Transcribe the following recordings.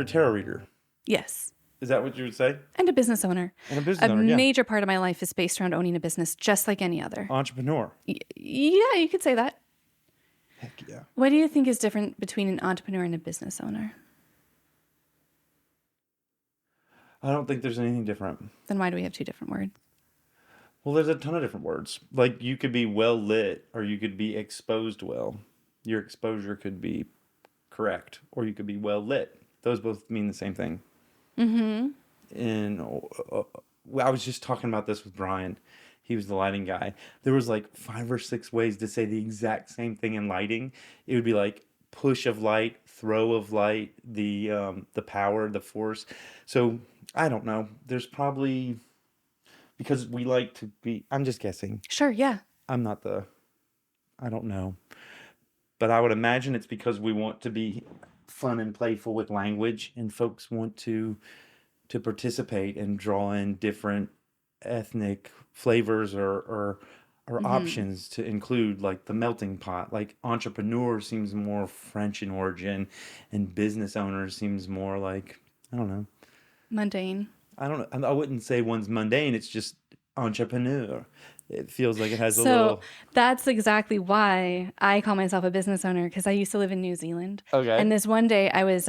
tarot reader. Yes. Is that what you would say? And a business owner. And a business owner, yeah. A major part of my life is based around owning a business, just like any other. Entrepreneur. Yeah, you could say that. Heck yeah. What do you think is different between an entrepreneur and a business owner? I don't think there's anything different. Then why do we have two different words? Well, there's a ton of different words. Like, you could be well lit, or you could be exposed well. Your exposure could be correct, or you could be well lit. Those both mean the same thing. Mm-hmm. And I was just talking about this with Brian. He was the lighting guy. There was like 5 or 6 ways to say the exact same thing in lighting. It would be like push of light, throw of light, the power, the force. So I don't know. There's probably, because we like to be, I'm just guessing. Sure, yeah. I don't know. But I would imagine it's because we want to be fun and playful with language, and folks want to participate and draw in different ethnic flavors or options to include, like the melting pot. Like entrepreneur seems more French in origin, and business owner seems more like, I don't know. Mundane. I don't know. I wouldn't say one's mundane. It's just entrepreneur. It feels like it has a So little... that's exactly why I call myself a business owner, because I used to live in New Zealand. Okay. And this one day I was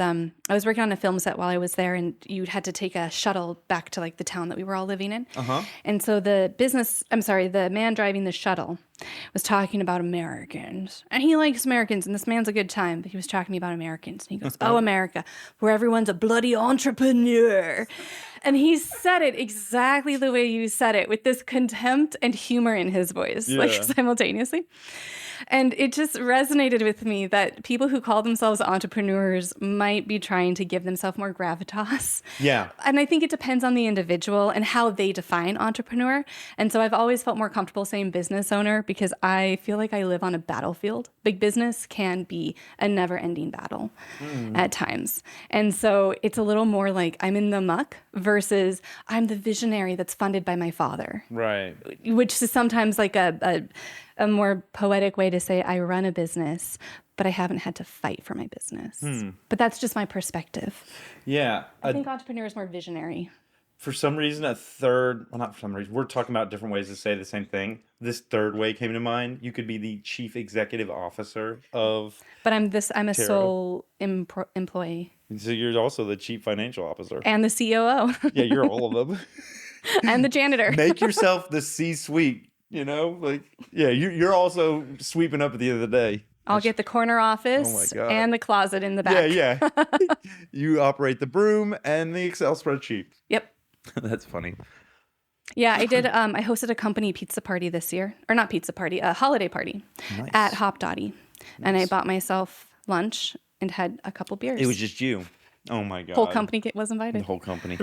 working on a film set while I was there, and you had to take a shuttle back to like the town that we were all living in. Uh-huh. And so the man driving the shuttle was talking about Americans. And he likes Americans, and this man's a good time, but he was talking to me about Americans. And he goes, "Oh, America, where everyone's a bloody entrepreneur." And he said it exactly the way you said it, with this contempt and humor in his voice, like simultaneously. And it just resonated with me that people who call themselves entrepreneurs might be trying to give themselves more gravitas. Yeah. And I think it depends on the individual and how they define entrepreneur. And so I've always felt more comfortable saying business owner, because I feel like I live on a battlefield. Big business can be a never-ending battle at times. And so it's a little more like I'm in the muck versus I'm the visionary that's funded by my father. Right. Which is sometimes like a more poetic way to say I run a business, but I haven't had to fight for my business. But that's just my perspective. Yeah. I think entrepreneur is more visionary. For some reason, not for some reason, we're talking about different ways to say the same thing. This third way came to mind. You could be the chief executive officer of... But I'm a sole employee. So you're also the chief financial officer. And the COO. Yeah, you're all of them. And the janitor. Make yourself the C-suite. You know, like, yeah, you're also sweeping up at the end of the day. I'll get the corner office and the closet in the back. Yeah. You operate the broom and the Excel spreadsheet. Yep. That's funny. Yeah, I did. I hosted a company pizza party this year. Or not pizza party, a holiday party at Hop Dotty. Nice. And I bought myself lunch and had a couple beers. It was just you. Oh, my God. Whole company was invited. The whole company.